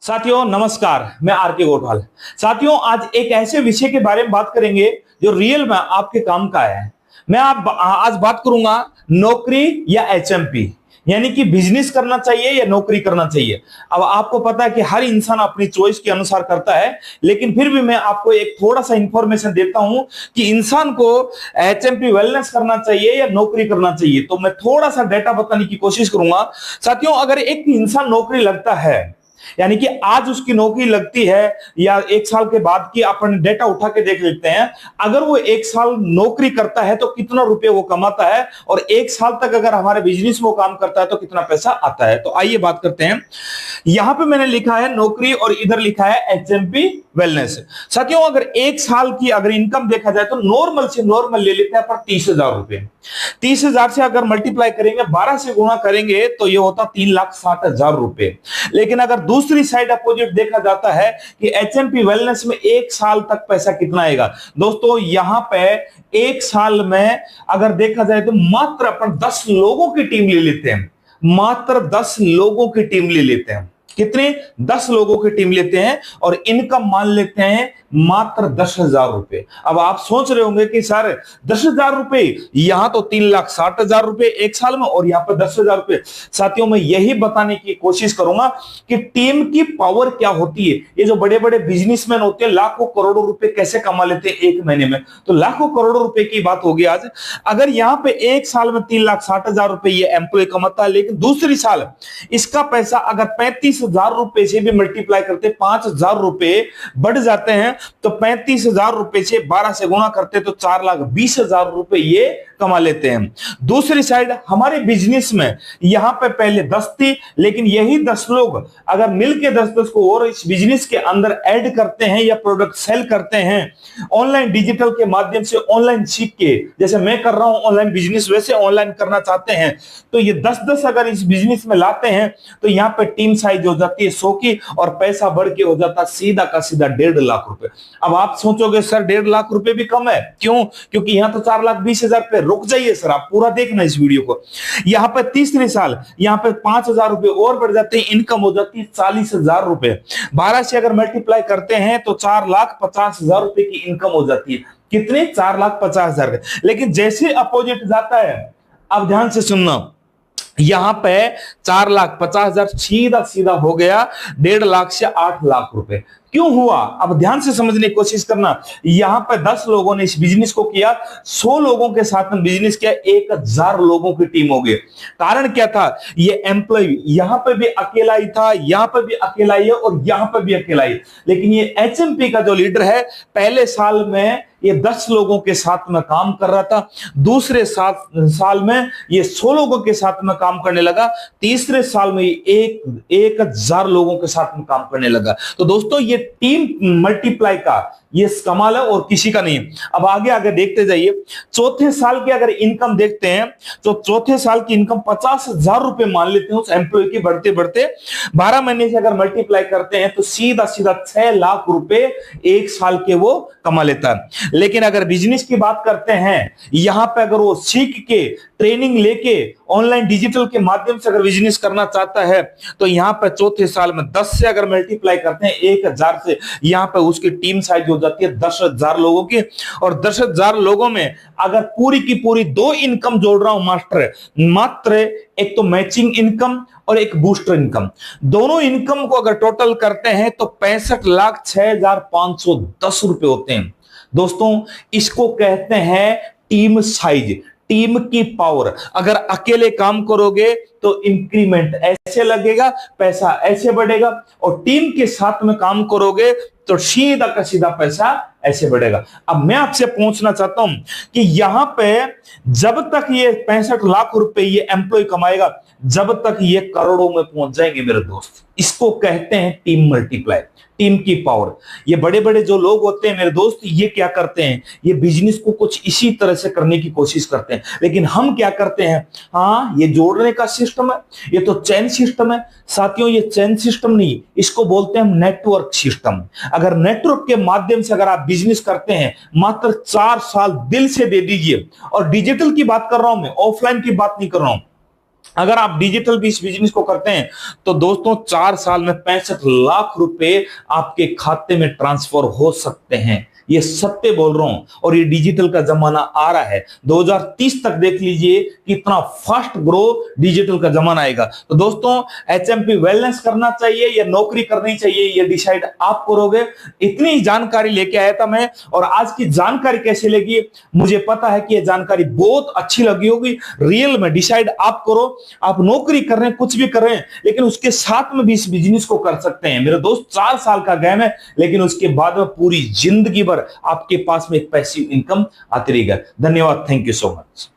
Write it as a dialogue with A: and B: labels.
A: साथियों नमस्कार, मैं आरके गोठवाल। साथियों आज एक ऐसे विषय के बारे में बात करेंगे जो रियल में आपके काम का है। मैं आज बात करूंगा नौकरी या एचएमपी, यानी कि बिजनेस करना चाहिए या नौकरी करना चाहिए। अब आपको पता है कि हर इंसान अपनी चॉइस के अनुसार करता है, लेकिन फिर भी मैं आपको एक थोड़ा सा इंफॉर्मेशन देता हूं कि इंसान को एचएमपी वेलनेस करना चाहिए या नौकरी करना चाहिए। तो मैं थोड़ा सा डेटा बताने की कोशिश करूंगा। साथियों अगर एक इंसान नौकरी लगता है, यानी कि आज उसकी नौकरी लगती है या एक साल के बाद की अपन डेटा उठा के देख लेते हैं। अगर वो एक साल नौकरी करता है तो कितना रुपए वो कमाता है, और एक साल तक अगर हमारे बिजनेस में वो काम करता है तो कितना पैसा आता है। तो आइए बात करते हैं। यहां पे मैंने लिखा है नौकरी और इधर लिखा है एचएमपी वेलनेस। साथियों अगर एक साल की अगर इनकम देखा जाए तो नॉर्मल से नॉर्मल ले लेते हैं पर 30,000 रुपए। 30,000 से अगर मल्टीप्लाई करेंगे, 12 से गुणा करेंगे तो ये होता 3,60,000 रुपए। लेकिन अगर दूसरी साइड अपोजिट देखा जाता है कि एचएमपी वेलनेस में एक साल तक पैसा कितना आएगा, दोस्तों यहां पे एक साल में अगर देखा जाए तो मात्र अपन 10 लोगों की टीम ले लेते हैं। मात्र 10 लोगों की टीम ले लेते हैं। कितने? 10 लोगों की टीम लेते हैं और इनकम मान लेते हैं मात्र 10,000 रुपए। अब आप सोच रहे होंगे कि सर 10,000 रुपए, यहां तो 3,60,000 रुपए एक साल में और यहां पर 10,000 रुपए। साथियों मैं यही बताने की कोशिश करूंगा कि टीम की पावर क्या होती है। ये जो बड़े बड़े बिजनेसमैन होते हैं लाखों करोड़ों रुपए कैसे कमा लेते हैं एक महीने में, तो लाखों करोड़ों रुपए की बात होगी आज। अगर यहां पे एक साल में 3,60,000 रुपए ये एम्प्लॉय कमाता है, लेकिन दूसरी साल इसका पैसा अगर 35,000 रुपए से भी मल्टीप्लाई करते 5,000 रुपए बढ़ जाते हैं, तो 35,000 रुपए से 12 से गुणा करते तो 4,20,000 रुपए ये कमा लेते हैं। दूसरी साइड हमारे बिजनेस में यहां पे पहले 10 थी, लेकिन यही 10 लोग अगर मिलके 10-10 को और इस बिजनेस के अंदर ऐड करते हैं या प्रोडक्ट सेल करते हैं ऑनलाइन डिजिटल के माध्यम से, ऑनलाइन सीख के, जैसे मैं कर रहा हूं ऑनलाइन बिजनेस वैसे ऑनलाइन करना चाहते हैं, तो ये 10-10 अगर इस बिजनेस में लाते हैं तो यहां पे टीम साइज हो जाती है 100 की और पैसा बढ़ के हो जाता सीधा का सीधा 1.5 लाख रुपए। अब आप सोचोगे सर 1.5 लाख रुपए भी कम है, क्यों? क्योंकि यहां तो 4,20,000 रुपए। रुक जाइए सर, आप पूरा देखना इस वीडियो को। यहां पर तीसरे साल यहां पर 5,000 रुपए और बढ़ जाते हैं, इनकम हो जाती है 40,000 रुपए। 12 से अगर मल्टीप्लाई करते हैं तो 4,50,000 रुपए की इनकम हो जाती है। कितने? 4,50,000। लेकिन जैसे अपोजिट जाता है, अब ध्यान से सुनना, यहां पे 4,50,000 सीधा सीधा हो गया 1.5 लाख से 8 लाख रुपए। क्यों हुआ? अब ध्यान से समझने की कोशिश करना। यहां पे 10 लोगों ने इस बिजनेस को किया, 100 लोगों के साथ में बिजनेस किया, 1,000 लोगों की टीम हो गई। कारण क्या था? ये एम्प्लॉय यहां पे भी अकेला ही था, यहां पे भी अकेला ही है और यहां पे भी अकेला ही। लेकिन ये एचएमपी का जो लीडर है, पहले साल में ये 10 लोगों के साथ में काम कर रहा था, दूसरे साल में ये 100 लोगों के साथ में काम करने लगा, तीसरे साल में 1,000 लोगों के साथ में काम करने लगा। तो दोस्तों ये टीम मल्टीप्लाई का ये कमाल है और किसी का नहीं। अब आगे आगे देखते जाइए। चौथे साल की अगर इनकम देखते हैं तो चौथे साल की इनकम 50,000 रुपए मान लेते हैं उस एम्प्लॉय की, बढ़ते बढ़ते 12 महीने से अगर मल्टीप्लाई करते हैं तो सीधा सीधा 6 लाख रुपए एक साल के वो कमा लेता है। लेकिन अगर बिजनेस की बात करते हैं, यहां पे अगर वो सीख के ट्रेनिंग लेके ऑनलाइन डिजिटल के माध्यम से अगर बिजनेस करना चाहता है तो यहां पे चौथे साल में 10 से अगर मल्टीप्लाई करते हैं 1,000 से, यहां पे उसकी टीम साइज हो जाती है 10,000 लोगों की। और 10,000 लोगों में अगर पूरी की पूरी 2 इनकम जोड़ रहा हूं मात्र एक तो मैचिंग इनकम और एक बूस्टर इनकम, दोनों इनकम को अगर टोटल करते हैं तो 65,06,510 रुपए होते हैं। दोस्तों इसको कहते हैं टीम साइज, टीम की पावर। अगर अकेले काम करोगे तो इंक्रीमेंट ऐसे लगेगा, पैसा ऐसे बढ़ेगा, और टीम के साथ में काम करोगे तो सीधा का सीधा पैसा ऐसे बढ़ेगा। अब मैं आपसे पूछना चाहता हूं कि यहां पे जब तक ये 65 लाख रुपए ये एम्प्लॉय कमाएगा, जब तक ये करोड़ों में पहुंच जाएंगे मेरे दोस्त। इसको कहते हैं टीम मल्टीप्लाई, टीम की पावर। ये बड़े बड़े जो लोग होते हैं मेरे दोस्त, ये क्या करते हैं, ये बिजनेस को कुछ इसी तरह से करने की कोशिश करते हैं। लेकिन हम क्या करते हैं, हाँ ये जोड़ने का सिस्टम है, ये तो चेन सिस्टम है। साथियों ये चेन सिस्टम नहीं, इसको बोलते हैं नेटवर्क सिस्टम। अगर नेटवर्क के माध्यम से अगर आप बिजनेस करते हैं, मात्र 4 साल दिल से दे दीजिए। और डिजिटल की बात कर रहा हूं मैं, ऑफलाइन की बात नहीं कर रहा हूं। अगर आप डिजिटल भी इस बिजनेस को करते हैं तो दोस्तों 4 साल में 65 लाख रुपए आपके खाते में ट्रांसफर हो सकते हैं। ये सत्य बोल रहा हूं, और ये डिजिटल का जमाना आ रहा है। 2030 तक देख लीजिए कितना फास्ट ग्रो डिजिटल का जमाना आएगा। तो दोस्तों एचएमपी वेलनेस करना चाहिए या नौकरी करनी चाहिए, ये डिसाइड आप करोगे। इतनी जानकारी लेके आया था मैं, और आज की जानकारी कैसे लगी मुझे पता है कि ये जानकारी बहुत अच्छी लगी होगी। रियल में डिसाइड आप करो, आप नौकरी कर रहे हैं, कुछ भी कर रहे हैं, लेकिन उसके साथ में भी इस बिजनेस को कर सकते हैं। मेरे दोस्त 4 साल का गेम है, लेकिन उसके बाद में पूरी जिंदगी भर आपके पास में एक पैसिव इनकम आती रहेगा। धन्यवाद, थैंक यू सो मच।